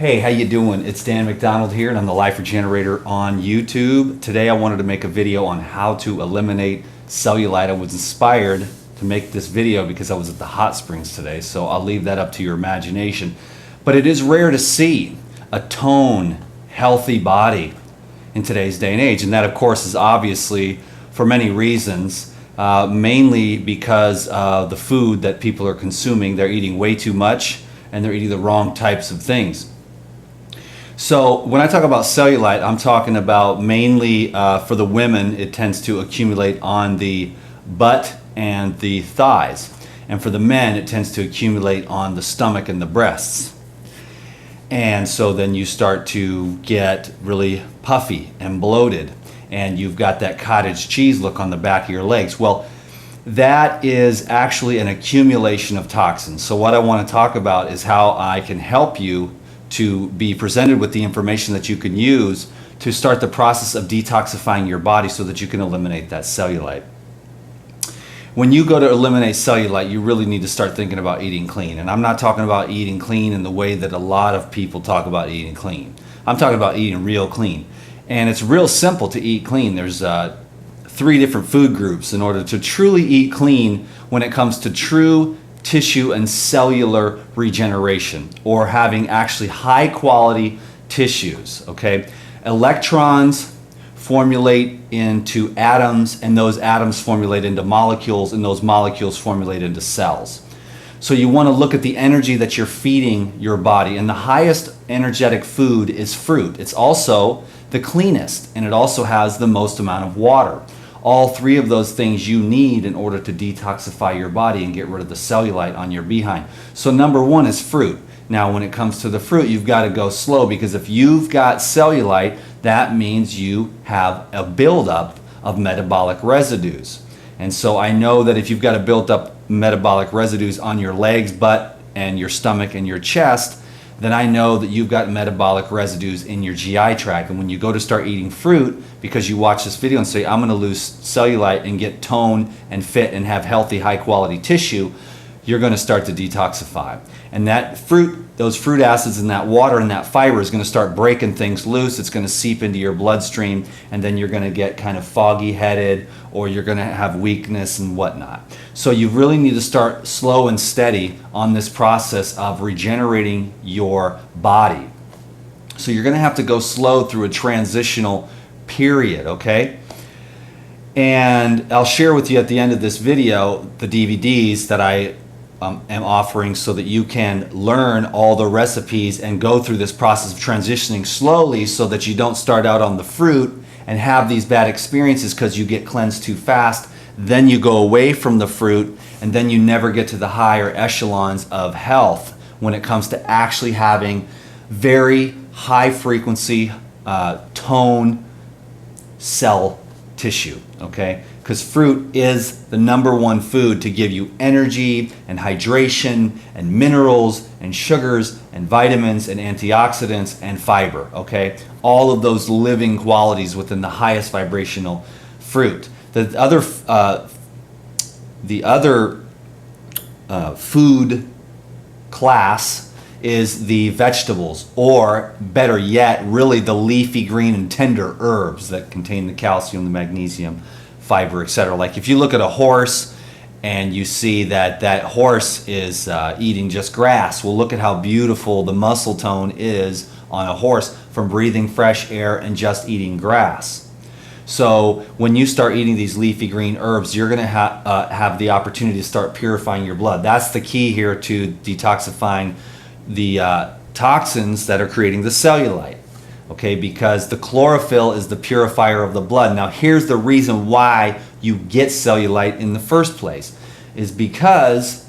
Hey, how you doing? It's Dan McDonald here, and I'm the Life Regenerator on YouTube. Today I wanted to make a video on how to eliminate cellulite. I was inspired to make this video because I was at the hot springs today, so I'll leave that up to your imagination. But it is rare to see a toned, healthy body in today's day and age, and that of course is obviously for many reasons, mainly because of the food that people are consuming. They're eating way too much and they're eating the wrong types of things. So when I talk about cellulite, I'm talking about mainly for the women, it tends to accumulate on the butt and the thighs. And for the men, it tends to accumulate on the stomach and the breasts. And so then you start to get really puffy and bloated, and you've got that cottage cheese look on the back of your legs. Well, that is actually an accumulation of toxins. So what I want to talk about is how I can help you to be presented with the information that you can use to start the process of detoxifying your body so that you can eliminate that cellulite. When you go to eliminate cellulite, you really need to start thinking about eating clean. And I'm not talking about eating clean in the way that a lot of people talk about eating clean. I'm talking about eating real clean. And it's real simple to eat clean. There's 3 different food groups in order to truly eat clean when it comes to true tissue and cellular regeneration, or having actually high quality tissues. Okay, electrons formulate into atoms, and those atoms formulate into molecules, and those molecules formulate into cells. So you want to look at the energy that you're feeding your body, and the highest energetic food is fruit. It's also the cleanest, and it also has the most amount of water. All 3 of those things you need in order to detoxify your body and get rid of the cellulite on your behind. So number 1 is fruit. Now when it comes to the fruit, you've got to go slow, because if you've got cellulite, that means you have a buildup of metabolic residues. And so I know that if you've got a built up metabolic residues on your legs, butt, and your stomach and your chest, then I know that you've got metabolic residues in your GI tract. And when you go to start eating fruit, because you watch this video and say, I'm going to lose cellulite and get toned and fit and have healthy, high quality tissue, you're going to start to detoxify. And that fruit, those fruit acids and that water and that fiber is going to start breaking things loose. It's going to seep into your bloodstream, and then you're going to get kind of foggy headed, or you're going to have weakness and whatnot. So you really need to start slow and steady on this process of regenerating your body. So you're going to have to go slow through a transitional period, okay? And I'll share with you at the end of this video the DVDs that I am offering, so that you can learn all the recipes and go through this process of transitioning slowly, so that you don't start out on the fruit and have these bad experiences because you get cleansed too fast. Then you go away from the fruit, and then you never get to the higher echelons of health when it comes to actually having very high frequency tone cell tissue, okay? Because fruit is the number 1 food to give you energy and hydration and minerals and sugars and vitamins and antioxidants and fiber, okay? All of those living qualities within the highest vibrational fruit. The other food class is the vegetables, or better yet, really the leafy green and tender herbs that contain the calcium, the magnesium, fiber, etc. Like if you look at a horse and you see that that horse is eating just grass, well, look at how beautiful the muscle tone is on a horse from breathing fresh air and just eating grass. So when you start eating these leafy green herbs, you're going to have the opportunity to start purifying your blood. That's the key here to detoxifying the toxins that are creating the cellulite, okay? Because the chlorophyll is the purifier of the blood. Now here's the reason why you get cellulite in the first place, is because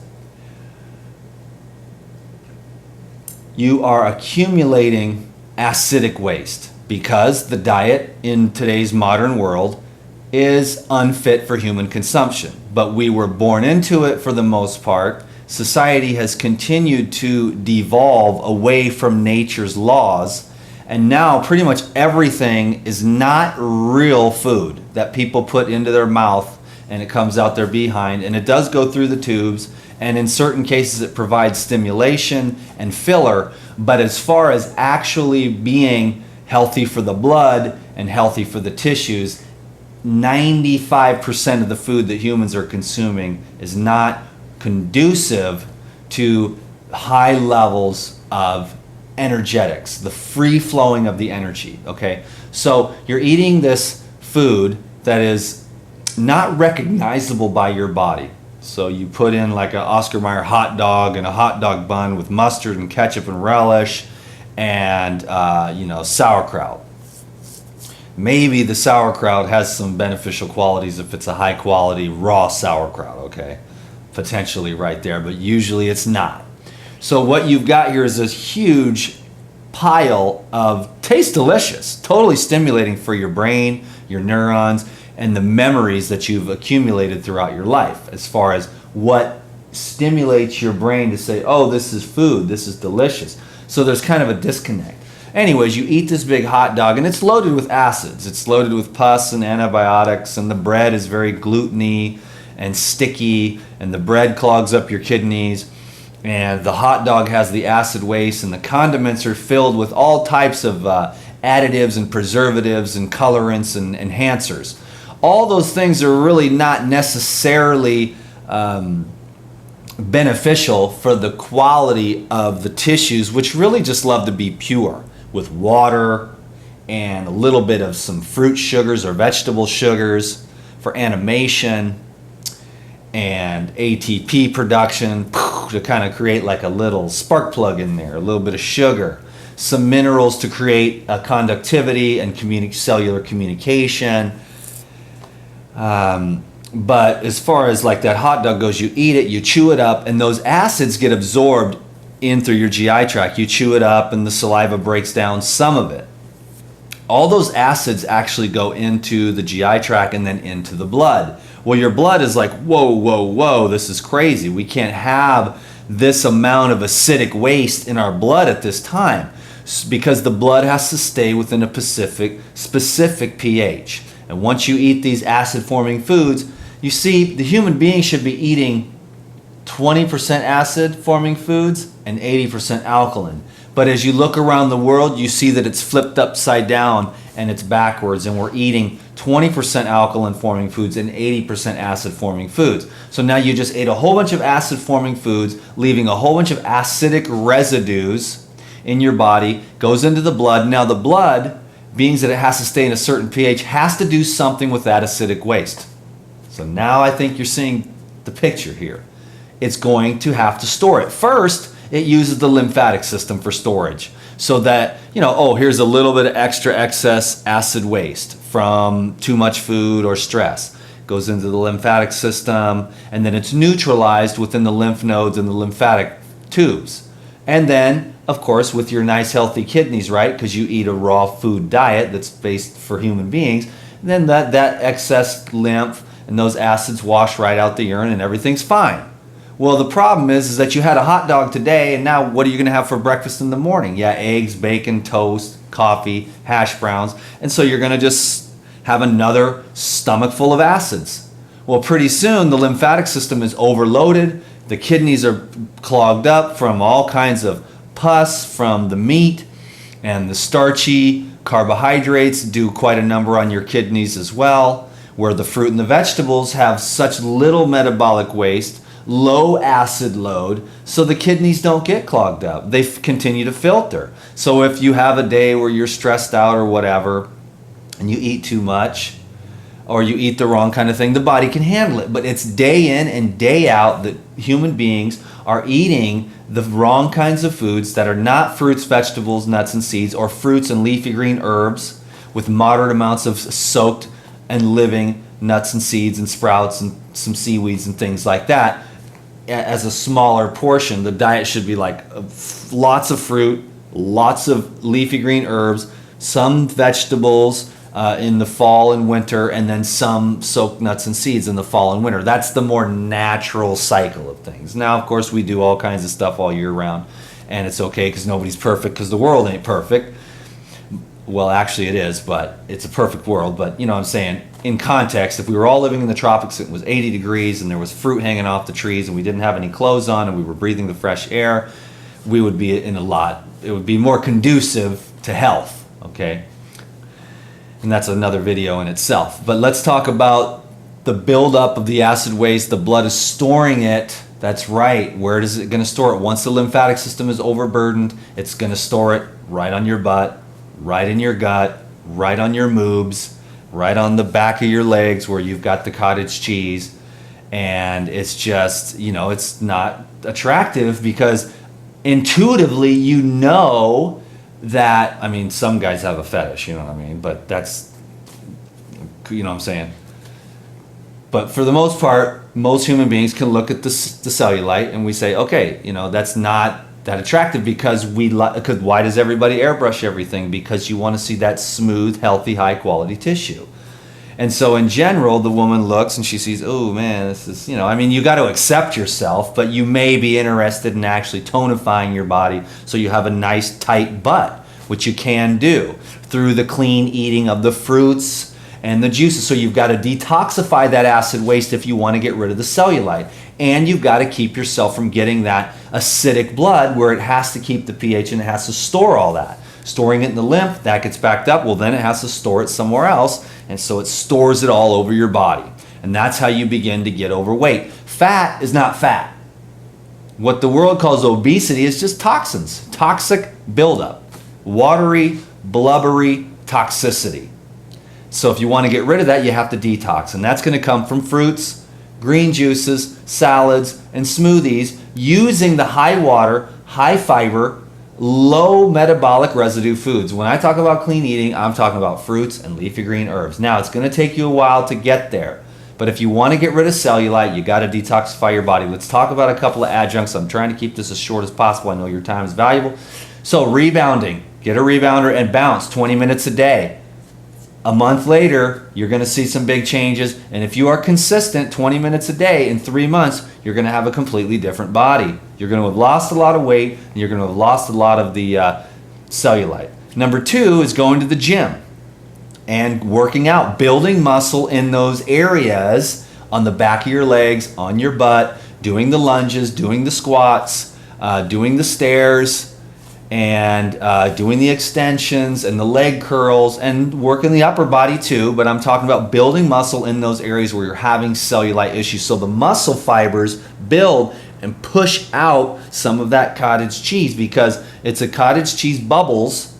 you are accumulating acidic waste, because the diet in today's modern world is unfit for human consumption. But we were born into it for the most part. Society has continued to devolve away from nature's laws, and now pretty much everything is not real food that people put into their mouth and it comes out their behind, and it does go through the tubes, and in certain cases it provides stimulation and filler, but as far as actually being healthy for the blood and healthy for the tissues, 95% of the food that humans are consuming is not conducive to high levels of energetics, the free flowing of the energy, okay? So you're eating this food that is not recognizable by your body. So you put in like a Oscar Mayer hot dog and a hot dog bun with mustard and ketchup and relish and sauerkraut. Maybe the sauerkraut has some beneficial qualities if it's a high quality raw sauerkraut, okay? Potentially right there, but usually it's not. So what you've got here is this huge pile of tastes delicious, totally stimulating for your brain, your neurons, and the memories that you've accumulated throughout your life as far as what stimulates your brain to say, oh, this is food, this is delicious. So there's kind of a disconnect. Anyways, you eat this big hot dog and it's loaded with acids. It's loaded with pus and antibiotics, and the bread is very gluten-y and sticky, and the bread clogs up your kidneys, and the hot dog has the acid waste, and the condiments are filled with all types of additives and preservatives and colorants and enhancers. All those things are really not necessarily beneficial for the quality of the tissues, which really just love to be pure, with water and a little bit of some fruit sugars or vegetable sugars for animation and ATP production to kind of create like a little spark plug in there, a little bit of sugar, some minerals to create a conductivity and cellular communication. But as far as like that hot dog goes, you eat it, you chew it up, and those acids get absorbed in through your GI tract. You chew it up and the saliva breaks down some of it. All those acids actually go into the GI tract and then into the blood. Well, your blood is like, whoa, whoa, whoa, this is crazy. We can't have this amount of acidic waste in our blood at this time, because the blood has to stay within a specific pH. And once you eat these acid-forming foods, you see, the human being should be eating 20% acid-forming foods and 80% alkaline. But as you look around the world, you see that it's flipped upside down and it's backwards, and we're eating 20% alkaline-forming foods and 80% acid-forming foods. So now you just ate a whole bunch of acid-forming foods, leaving a whole bunch of acidic residues in your body, goes into the blood. Now the blood, being that it has to stay in a certain pH, has to do something with that acidic waste. So now I think you're seeing the picture here. It's going to have to store it. First, it uses the lymphatic system for storage, so that, here's a little bit of extra excess acid waste from too much food or stress. Goes into the lymphatic system, and then it's neutralized within the lymph nodes and the lymphatic tubes. And then, of course, with your nice healthy kidneys, right, because you eat a raw food diet that's based for human beings, then that excess lymph and those acids wash right out the urine and everything's fine. Well, the problem is that you had a hot dog today, and now what are you going to have for breakfast in the morning? Yeah, eggs, bacon, toast, coffee, hash browns, and so you're going to just have another stomach full of acids. Well, pretty soon the lymphatic system is overloaded, the kidneys are clogged up from all kinds of pus from the meat, and the starchy carbohydrates do quite a number on your kidneys as well, where the fruit and the vegetables have such little metabolic waste, low acid load, so the kidneys don't get clogged up. They continue to filter. So if you have a day where you're stressed out or whatever, and you eat too much, or you eat the wrong kind of thing, the body can handle it. But it's day in and day out that human beings are eating the wrong kinds of foods that are not fruits, vegetables, nuts, and seeds, or fruits and leafy green herbs with moderate amounts of soaked and living nuts and seeds and sprouts and some seaweeds and things like that. As a smaller portion, the diet should be like lots of fruit, lots of leafy green herbs, some vegetables in the fall and winter, and then some soaked nuts and seeds in the fall and winter. That's the more natural cycle of things. Now, of course, we do all kinds of stuff all year round, and it's okay because nobody's perfect, because the world ain't perfect. Well, actually it is, but it's a perfect world. But you know what I'm saying, in context, if we were all living in the tropics, it was 80 degrees and there was fruit hanging off the trees and we didn't have any clothes on and we were breathing the fresh air, we would be in a lot. It would be more conducive to health, okay? And that's another video in itself. But let's talk about the buildup of the acid waste. The blood is storing it. That's right. Where is it going to store it? Once the lymphatic system is overburdened, it's going to store it right on your butt, right in your gut, right on your moobs, right on the back of your legs where you've got the cottage cheese. And it's just, you know, it's not attractive because intuitively you know that, I mean, some guys have a fetish, you know what I mean? But that's, you know what I'm saying? But for the most part, most human beings can look at the cellulite and we say, okay, you know, that's not that attractive because because why does everybody airbrush everything? Because you want to see that smooth, healthy, high quality tissue. And so in general, the woman looks and she sees, oh man, this is, you know, I mean, you got to accept yourself, but you may be interested in actually tonifying your body so you have a nice tight butt, which you can do through the clean eating of the fruits and the juices. So you've got to detoxify that acid waste if you want to get rid of the cellulite. And you've got to keep yourself from getting that acidic blood where it has to keep the pH and it has to store all that. Storing it in the lymph, that gets backed up, well then it has to store it somewhere else, and so it stores it all over your body. And that's how you begin to get overweight. Fat is not fat. What the world calls obesity is just toxins, toxic buildup, watery, blubbery toxicity. So if you want to get rid of that, you have to detox, and that's going to come from fruits, green juices, salads, and smoothies using the high water, high fiber, low metabolic residue foods. When I talk about clean eating, I'm talking about fruits and leafy green herbs. Now, it's going to take you a while to get there, but if you want to get rid of cellulite, you got to detoxify your body. Let's talk about a couple of adjuncts. I'm trying to keep this as short as possible. I know your time is valuable. So rebounding, get a rebounder and bounce 20 minutes a day. A month later, you're going to see some big changes, and if you are consistent 20 minutes a day in 3 months, you're going to have a completely different body. You're going to have lost a lot of weight, and you're going to have lost a lot of the cellulite. Number 2 is going to the gym and working out, building muscle in those areas on the back of your legs, on your butt, doing the lunges, doing the squats, doing the stairs, and doing the extensions and the leg curls and working the upper body too, but I'm talking about building muscle in those areas where you're having cellulite issues. So the muscle fibers build and push out some of that cottage cheese because it's a cottage cheese bubbles,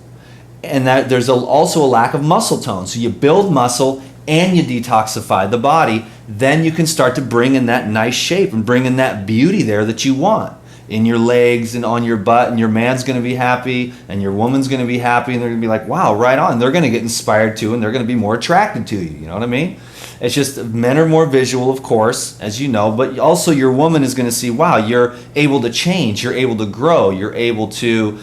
and that there's also a lack of muscle tone. So you build muscle and you detoxify the body, then you can start to bring in that nice shape and bring in that beauty there that you want in your legs and on your butt, and your man's going to be happy and your woman's going to be happy, and they're going to be like, wow, right on. They're going to get inspired too, and they're going to be more attracted to you. You know what I mean? It's just men are more visual, of course, as you know, but also your woman is going to see, wow, you're able to change, you're able to grow, you're able to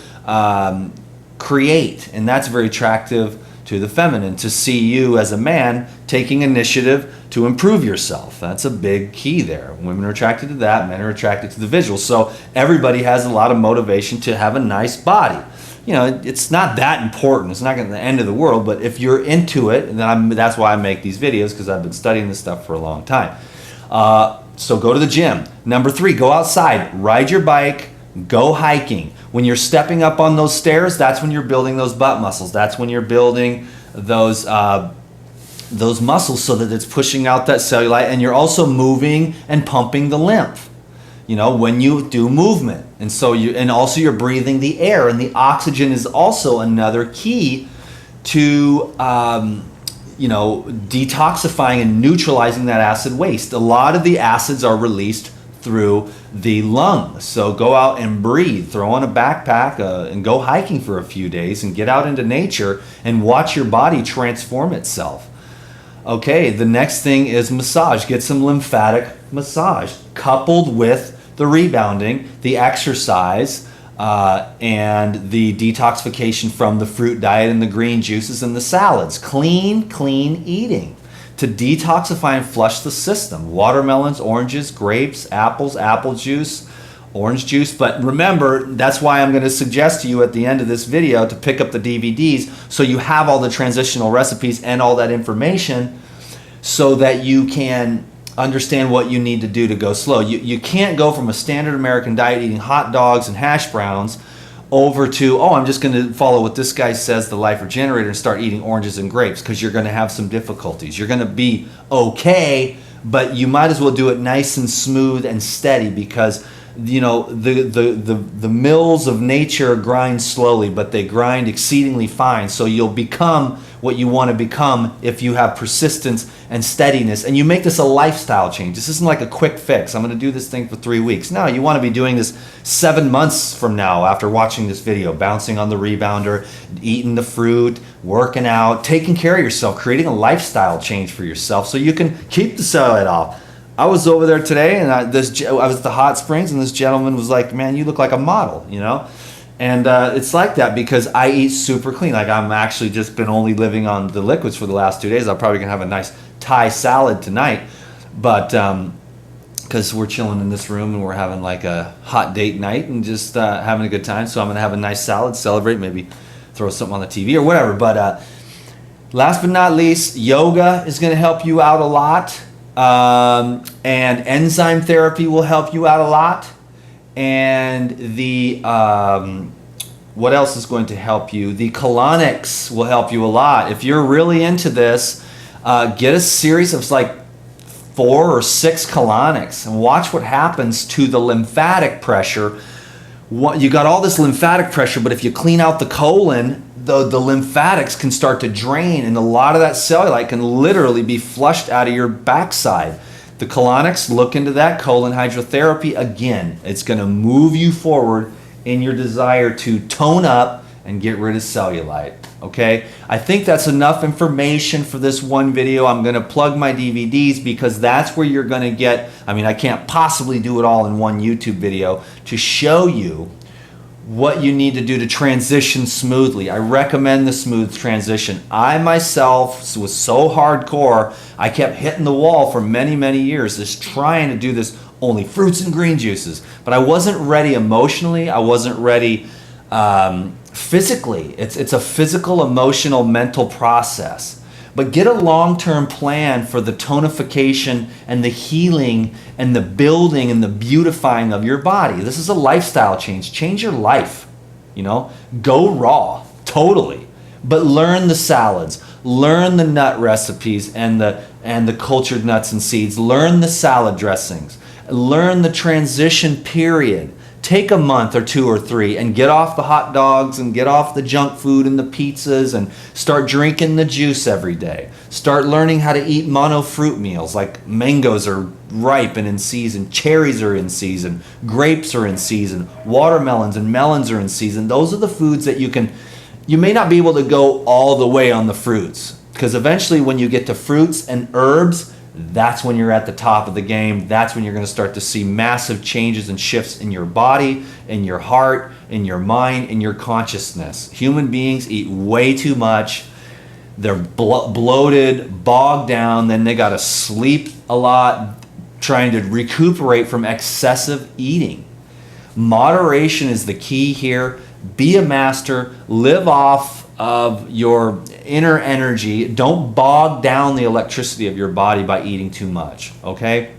create, and that's very attractive to the feminine, to see you as a man taking initiative to improve yourself. That's a big key there. Women are attracted to that, men are attracted to the visual. So everybody has a lot of motivation to have a nice body. You know, it's not that important. It's not going to be the end of the world, but if you're into it, and then that's why I make these videos, because I've been studying this stuff for a long time. So go to the gym. Number 3, go outside, ride your bike, go hiking. When you're stepping up on those stairs, that's when you're building those butt muscles. That's when you're building those muscles so that it's pushing out that cellulite, and you're also moving and pumping the lymph, you know, when you do movement. And so and also you're breathing the air, and the oxygen is also another key to, you know, detoxifying and neutralizing that acid waste. A lot of the acids are released through the lungs. So go out and breathe, throw on a backpack and go hiking for a few days and get out into nature and watch your body transform itself. Okay, the next thing is massage. Get some lymphatic massage coupled with the rebounding, the exercise, and the detoxification from the fruit diet and the green juices and the salads. Clean eating to detoxify and flush the system. Watermelons, oranges, grapes, apples, apple juice, orange juice. But remember, that's why I'm going to suggest to you at the end of this video to pick up the DVDs so you have all the transitional recipes and all that information, so that you can understand what you need to do to go slow. You can't go from a standard American diet eating hot dogs and hash browns over to, oh, I'm just going to follow what this guy says, the Life Regenerator, and start eating oranges and grapes, because you're going to have some difficulties. You're going to be okay, but you might as well do it nice and smooth and steady, because you know the mills of nature grind slowly, but they grind exceedingly fine. So you'll become what you want to become if you have persistence and steadiness, and you make this a lifestyle change. This isn't like a quick fix. I'm going to do this thing for 3 weeks. No, you want to be doing this 7 months from now after watching this video, bouncing on the rebounder, eating the fruit, working out, taking care of yourself, creating a lifestyle change for yourself so you can keep the cellulite off. I was over there today, and I was at the hot springs, and this gentleman was like, "Man, you look like a model," you know. And it's like that because I eat super clean. Like, I'm actually just been only living on the liquids for the last 2 days. I'm probably gonna have a nice Thai salad tonight, but because we're chilling in this room and we're having like a hot date night and just having a good time. So I'm gonna have a nice salad, celebrate, maybe throw something on the TV or whatever. But last but not least, yoga is gonna help you out a lot. And enzyme therapy will help you out a lot. And the what else is going to help you? The colonics will help you a lot. If you're really into this, get a series of like 4 or 6 colonics and watch what happens to the lymphatic pressure. You got all this lymphatic pressure, but if you clean out the colon, the lymphatics can start to drain, and a lot of that cellulite can literally be flushed out of your backside. The colonics, look into that. Colon hydrotherapy, again, it's going to move you forward in your desire to tone up and get rid of cellulite. Okay, I think that's enough information for this one video. I'm going to plug my DVDs because that's where you're going to get, I mean, I can't possibly do it all in one YouTube video to show you what you need to do to transition smoothly. I recommend the smooth transition. I myself was so hardcore, I kept hitting the wall for many, many years, just trying to do this only fruits and green juices. But I wasn't ready emotionally. I wasn't ready physically. It's a physical, emotional, mental process. But get a long-term plan for the tonification and the healing and the building and the beautifying of your body. This is a lifestyle change. Change your life, you know. Go raw, totally. But learn the salads. Learn the nut recipes and the cultured nuts and seeds. Learn the salad dressings. Learn the transition period. Take a month or 2 or 3 and get off the hot dogs and get off the junk food and the pizzas and start drinking the juice every day. Start learning how to eat mono fruit meals, like mangoes are ripe and in season, cherries are in season, grapes are in season, watermelons and melons are in season. Those are the foods that you may not be able to go all the way on the fruits, because eventually when you get to fruits and herbs, that's when you're at the top of the game. That's when you're going to start to see massive changes and shifts in your body, in your heart, in your mind, in your consciousness. Human beings eat way too much. They're bloated, bogged down, then they got to sleep a lot, trying to recuperate from excessive eating. Moderation is the key here. Be a master. Live off of your inner energy. Don't bog down the electricity of your body by eating too much, okay?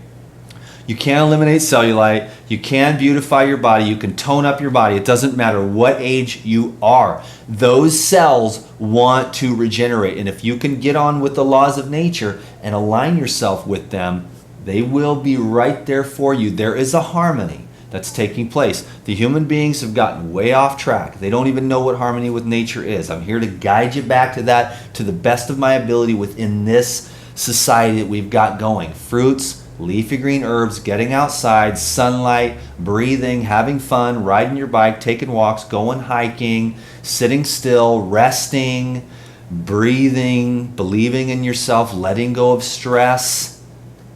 You can eliminate cellulite. You can beautify your body. You can tone up your body. It doesn't matter what age you are. Those cells want to regenerate. And if you can get on with the laws of nature and align yourself with them, they will be right there for you. There is a harmony that's taking place. The human beings have gotten way off track. They don't even know what harmony with nature is. I'm here to guide you back to that to the best of my ability within this society that we've got going. Fruits, leafy green herbs, getting outside, sunlight, breathing, having fun, riding your bike, taking walks, going hiking, sitting still, resting, breathing, believing in yourself, letting go of stress.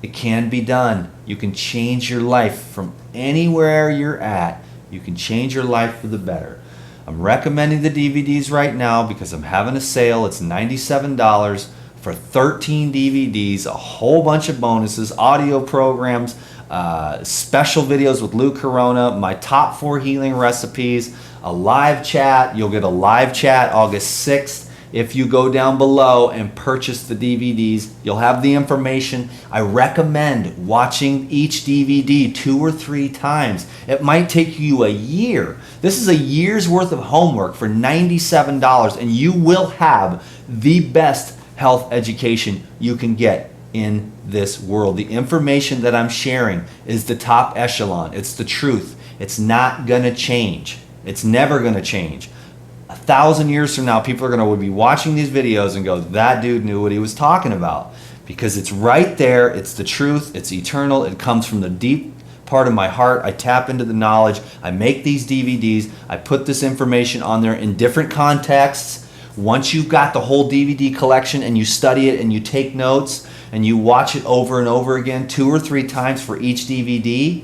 It can be done. You can change your life from anywhere you're at. You can change your life for the better. I'm recommending the DVDs right now because I'm having a sale. It's $97 for 13 DVDs, a whole bunch of bonuses, audio programs, special videos with Lou Corona, my top 4 healing recipes, a live chat. You'll get a live chat August 6th if you go down below and purchase the DVDs. You'll have the information. I recommend watching each DVD 2 or 3 times. It might take you a year. This is a year's worth of homework for $97, and you will have the best health education you can get in this world. The information that I'm sharing is the top echelon. It's the truth. It's not gonna change. It's never gonna change. 1,000 years from now, people are gonna be watching these videos and go, that dude knew what he was talking about. Because it's right there, it's the truth, it's eternal, it comes from the deep part of my heart. I tap into the knowledge, I make these DVDs, I put this information on there in different contexts. Once you've got the whole DVD collection and you study it and you take notes and you watch it over and over again 2 or 3 times for each DVD,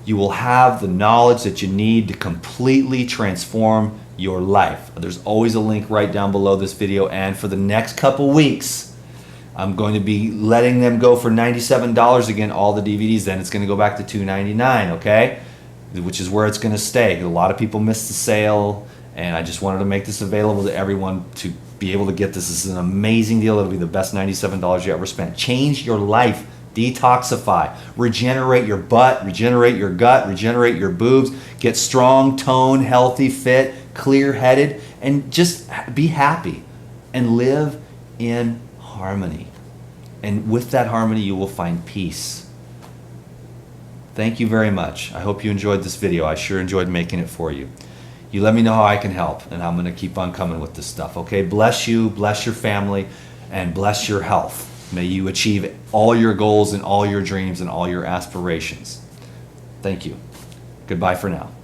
you will have the knowledge that you need to completely transform your life. There's always a link right down below this video, and for the next couple weeks, I'm going to be letting them go for $97 again, all the DVDs. Then it's going to go back to $2.99, okay? Which is where it's going to stay. A lot of people missed the sale, and I just wanted to make this available to everyone to be able to get this. This is an amazing deal. It'll be the best $97 you ever spent. Change your life. Detoxify. Regenerate your butt. Regenerate your gut. Regenerate your boobs. Get strong, toned, healthy, fit, clear-headed, and just be happy and live in harmony. And with that harmony, you will find peace. Thank you very much. I hope you enjoyed this video. I sure enjoyed making it for you. You let me know how I can help, and I'm going to keep on coming with this stuff. Okay, bless you, bless your family, and bless your health. May you achieve all your goals and all your dreams and all your aspirations. Thank you. Goodbye for now.